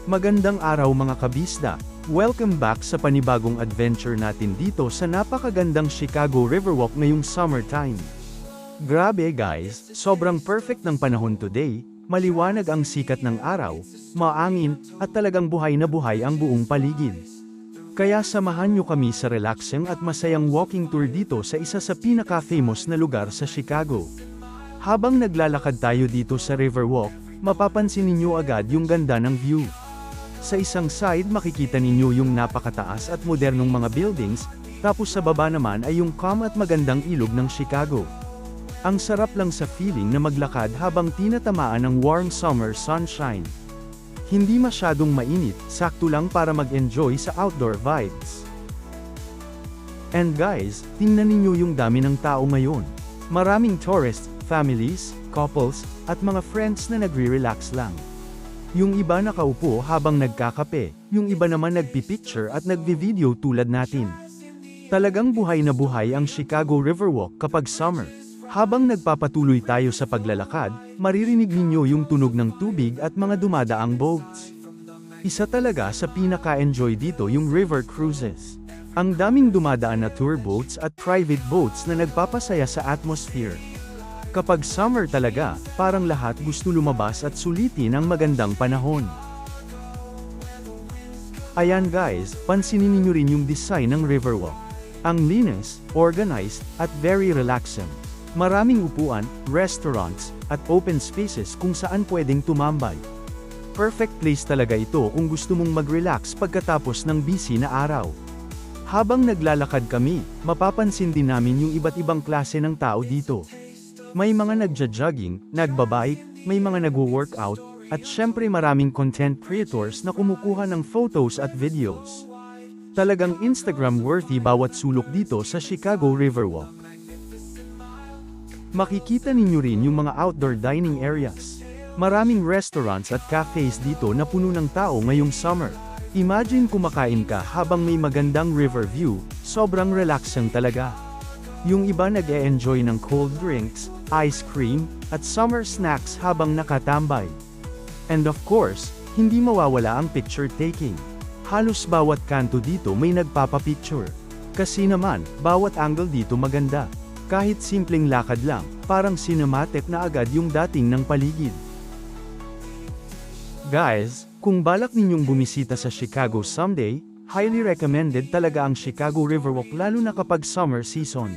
Magandang araw mga kabisda! Welcome back sa panibagong adventure natin dito sa napakagandang Chicago Riverwalk ngayong summertime. Grabe guys, sobrang perfect ng panahon today, maliwanag ang sikat ng araw, maangin, at talagang buhay na buhay ang buong paligid. Kaya samahan nyo kami sa relaxing at masayang walking tour dito sa isa sa pinaka-famous na lugar sa Chicago. Habang naglalakad tayo dito sa Riverwalk, mapapansin ninyo agad yung ganda ng view. Sa isang side makikita ninyo yung napakataas at modernong mga buildings, tapos sa baba naman ay yung calm at magandang ilog ng Chicago. Ang sarap lang sa feeling na maglakad habang tinatamaan ng warm summer sunshine. Hindi masyadong mainit, sakto lang para mag-enjoy sa outdoor vibes. And guys, tingnan ninyo yung dami ng tao ngayon. Maraming tourists, families, couples, at mga friends na nagre-relax lang. Yung iba nakaupo habang nagkakape, yung iba naman nagpipicture at nagvi-video tulad natin. Talagang buhay na buhay ang Chicago Riverwalk kapag summer. Habang nagpapatuloy tayo sa paglalakad, maririnig ninyo yung tunog ng tubig at mga dumadaang boats. Isa talaga sa pinaka-enjoy dito yung river cruises. Ang daming dumadaan na tour boats at private boats na nagpapasaya sa atmosphere. Kapag summer talaga, parang lahat gusto lumabas at sulitin ang magandang panahon. Ayan guys, pansinin niyo rin yung design ng Riverwalk. Ang linis, organized, at very relaxing. Maraming upuan, restaurants, at open spaces kung saan pwedeng tumambay. Perfect place talaga ito kung gusto mong mag-relax pagkatapos ng busy na araw. Habang naglalakad kami, mapapansin din namin yung iba't ibang klase ng tao dito. May mga nagja-jogging, nagbabike, may mga nagwo-workout, at syempre maraming content creators na kumukuha ng photos at videos. Talagang Instagram-worthy bawat sulok dito sa Chicago Riverwalk. Makikita ninyo rin yung mga outdoor dining areas. Maraming restaurants at cafes dito na puno ng tao ngayong summer. Imagine kumakain ka habang may magandang river view, sobrang relaxing talaga. Yung iba nag-e-enjoy ng cold drinks, ice cream, at summer snacks habang nakatambay. And of course, hindi mawawala ang picture taking. Halos bawat kanto dito may nagpapapicture. Kasi naman, bawat angle dito maganda. Kahit simpleng lakad lang, parang cinematic na agad yung dating ng paligid. Guys, kung balak ninyong bumisita sa Chicago someday, highly recommended talaga ang Chicago Riverwalk lalo na kapag summer season.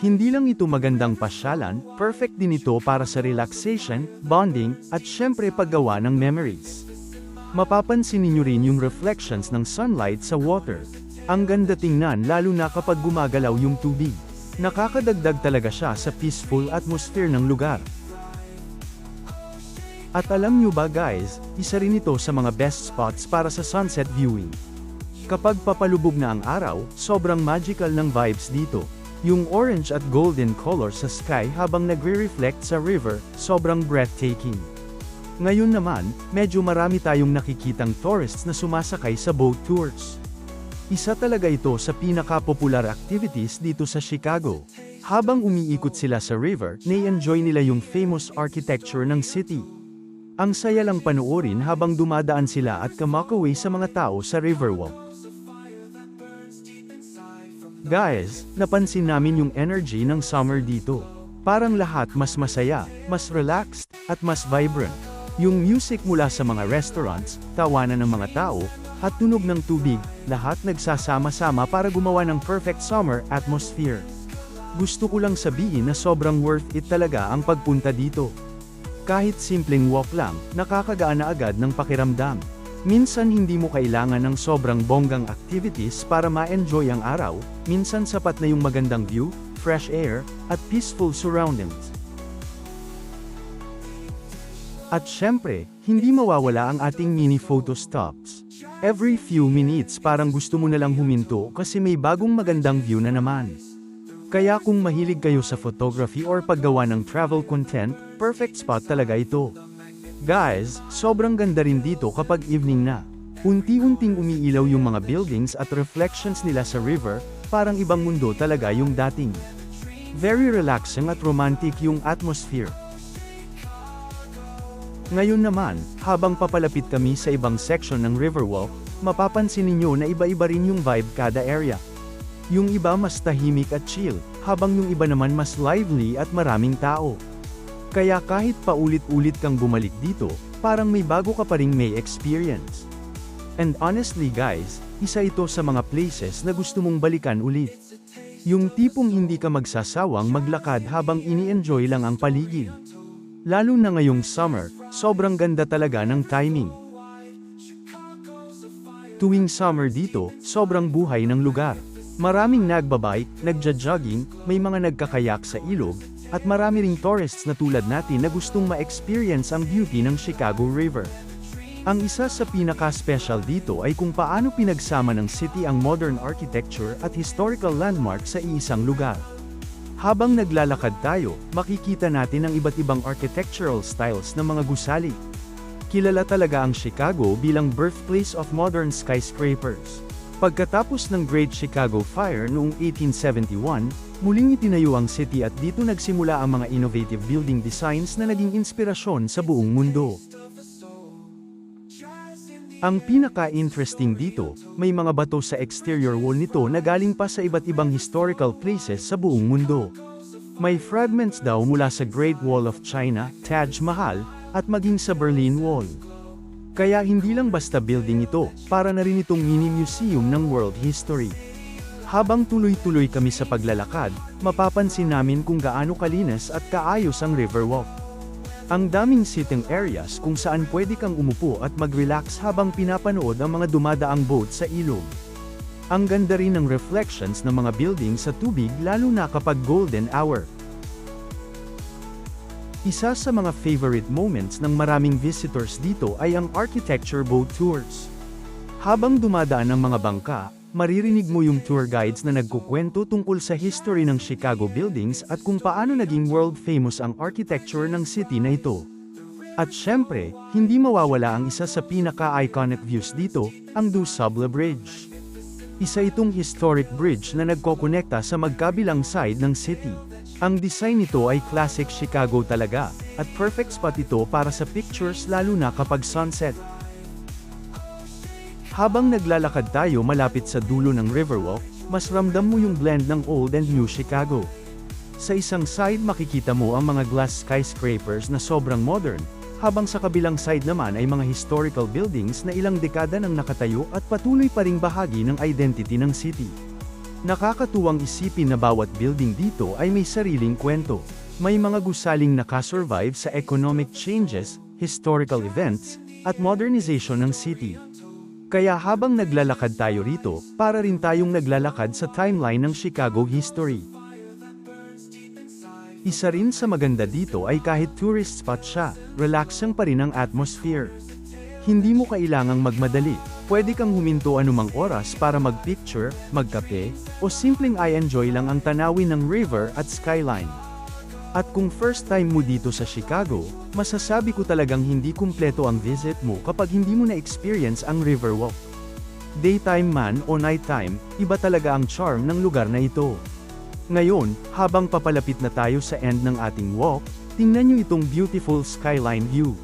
Hindi lang ito magandang pasyalan, perfect din ito para sa relaxation, bonding, at syempre paggawa ng memories. Mapapansin niyo rin yung reflections ng sunlight sa water. Ang ganda tingnan lalo na kapag gumagalaw yung tubig. Nakakadagdag talaga siya sa peaceful atmosphere ng lugar. At alam nyo ba guys, isa rin ito sa mga best spots para sa sunset viewing. Kapag papalubog na ang araw, sobrang magical ng vibes dito. Yung orange at golden color sa sky habang nagre-reflect sa river, sobrang breathtaking. Ngayon naman, medyo marami tayong nakikitang tourists na sumasakay sa boat tours. Isa talaga ito sa pinaka-popular activities dito sa Chicago. Habang umiikot sila sa river, na-enjoy nila yung famous architecture ng city. Ang saya lang panoorin habang dumadaan sila at kamakaway sa mga tao sa Riverwalk. Guys, napansin namin yung energy ng summer dito. Parang lahat mas masaya, mas relaxed, at mas vibrant. Yung music mula sa mga restaurants, tawanan ng mga tao, at tunog ng tubig, lahat nagsasama-sama para gumawa ng perfect summer atmosphere. Gusto ko lang sabihin na sobrang worth it talaga ang pagpunta dito. Kahit simpleng walk lang, nakakagaan na agad ng pakiramdam. Minsan hindi mo kailangan ng sobrang bonggang activities para ma-enjoy ang araw, minsan sapat na yung magandang view, fresh air, at peaceful surroundings. At syempre, hindi mawawala ang ating mini photo stops. Every few minutes parang gusto mo na lang huminto kasi may bagong magandang view na naman. Kaya kung mahilig kayo sa photography or paggawa ng travel content, perfect spot talaga ito. Guys, sobrang ganda rin dito kapag evening na. Unti-unting umiilaw yung mga buildings at reflections nila sa river, parang ibang mundo talaga yung dating. Very relaxing at romantic yung atmosphere. Ngayon naman, habang papalapit kami sa ibang section ng Riverwalk, mapapansin ninyo na iba-iba rin yung vibe kada area. Yung iba mas tahimik at chill, habang yung iba naman mas lively at maraming tao. Kaya kahit paulit-ulit kang bumalik dito, parang may bago ka pa ring may experience. And honestly guys, isa ito sa mga places na gusto mong balikan ulit. Yung tipong hindi ka magsasawang maglakad habang ini-enjoy lang ang paligid. Lalo na ngayong summer, sobrang ganda talaga ng timing. Tuwing summer dito, sobrang buhay ng lugar. Maraming nagbabike, nagja-jogging, may mga nagkakayak sa ilog, at marami ring tourists na tulad natin na gustong ma-experience ang beauty ng Chicago River. Ang isa sa pinaka-special dito ay kung paano pinagsama ng city ang modern architecture at historical landmark sa iisang lugar. Habang naglalakad tayo, makikita natin ang iba't ibang architectural styles ng mga gusali. Kilala talaga ang Chicago bilang birthplace of modern skyscrapers. Pagkatapos ng Great Chicago Fire noong 1871, muling itinayo ang city at dito nagsimula ang mga innovative building designs na naging inspirasyon sa buong mundo. Ang pinaka-interesting dito, may mga bato sa exterior wall nito na galing pa sa iba't ibang historical places sa buong mundo. May fragments daw mula sa Great Wall of China, Taj Mahal, at maging sa Berlin Wall. Kaya hindi lang basta building ito, para na rin itong mini museum ng world history. Habang tuloy-tuloy kami sa paglalakad, mapapansin namin kung gaano kalinis at kaayos ang Riverwalk. Ang daming sitting areas kung saan pwede kang umupo at mag-relax habang pinapanood ang mga dumadaang boat sa ilog. Ang ganda rin ng reflections ng mga building sa tubig lalo na kapag golden hour. Isa sa mga favorite moments ng maraming visitors dito ay ang architecture boat tours. Habang dumadaan ang mga bangka, maririnig mo yung tour guides na nagkukwento tungkol sa history ng Chicago buildings at kung paano naging world famous ang architecture ng city na ito. At syempre, hindi mawawala ang isa sa pinaka-iconic views dito, ang DuSable Bridge. Isa itong historic bridge na nagkokonekta sa magkabilang side ng city. Ang design nito ay classic Chicago talaga, at perfect spot ito para sa pictures lalo na kapag sunset. Habang naglalakad tayo malapit sa dulo ng Riverwalk, mas ramdam mo yung blend ng old and new Chicago. Sa isang side makikita mo ang mga glass skyscrapers na sobrang modern, habang sa kabilang side naman ay mga historical buildings na ilang dekada nang nakatayo at patuloy pa ring bahagi ng identity ng city. Nakakatuwang isipin na bawat building dito ay may sariling kwento. May mga gusaling nakasurvive sa economic changes, historical events, at modernization ng city. Kaya habang naglalakad tayo rito, para rin tayong naglalakad sa timeline ng Chicago history. Isa rin sa maganda dito ay kahit tourist spot siya, relaxing pa rin ang atmosphere. Hindi mo kailangang magmadali, pwede kang huminto anumang oras para magpicture, magkape, o simpleng i-enjoy lang ang tanawin ng river at skyline. At kung first time mo dito sa Chicago, masasabi ko talagang hindi kumpleto ang visit mo kapag hindi mo na-experience ang Riverwalk. Daytime man o nighttime, iba talaga ang charm ng lugar na ito. Ngayon, habang papalapit na tayo sa end ng ating walk, tingnan nyo itong beautiful skyline view.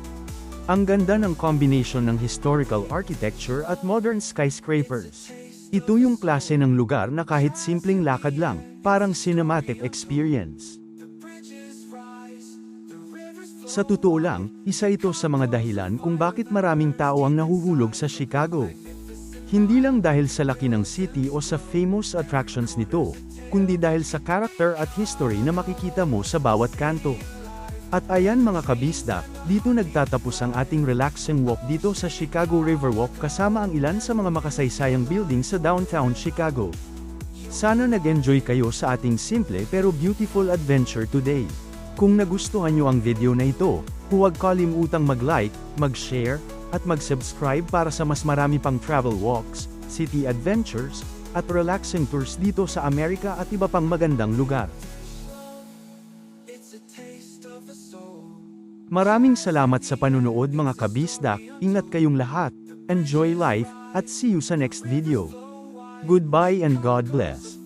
Ang ganda ng combination ng historical architecture at modern skyscrapers. Ito yung klase ng lugar na kahit simpleng lakad lang, parang cinematic experience. Sa totoo lang, isa ito sa mga dahilan kung bakit maraming tao ang nahuhulog sa Chicago. Hindi lang dahil sa laki ng city o sa famous attractions nito, kundi dahil sa character at history na makikita mo sa bawat kanto. At ayan mga kabisda, dito nagtatapos ang ating relaxing walk dito sa Chicago Riverwalk kasama ang ilan sa mga makasaysayang building sa downtown Chicago. Sana nag-enjoy kayo sa ating simple pero beautiful adventure today. Kung nagustuhan nyo ang video na ito, huwag kalimutang mag-like, mag-share, at mag-subscribe para sa mas marami pang travel walks, city adventures, at relaxing tours dito sa Amerika at iba pang magandang lugar. Maraming salamat sa panunood mga kabisdak, ingat kayong lahat, enjoy life, at see you sa next video. Goodbye and God bless.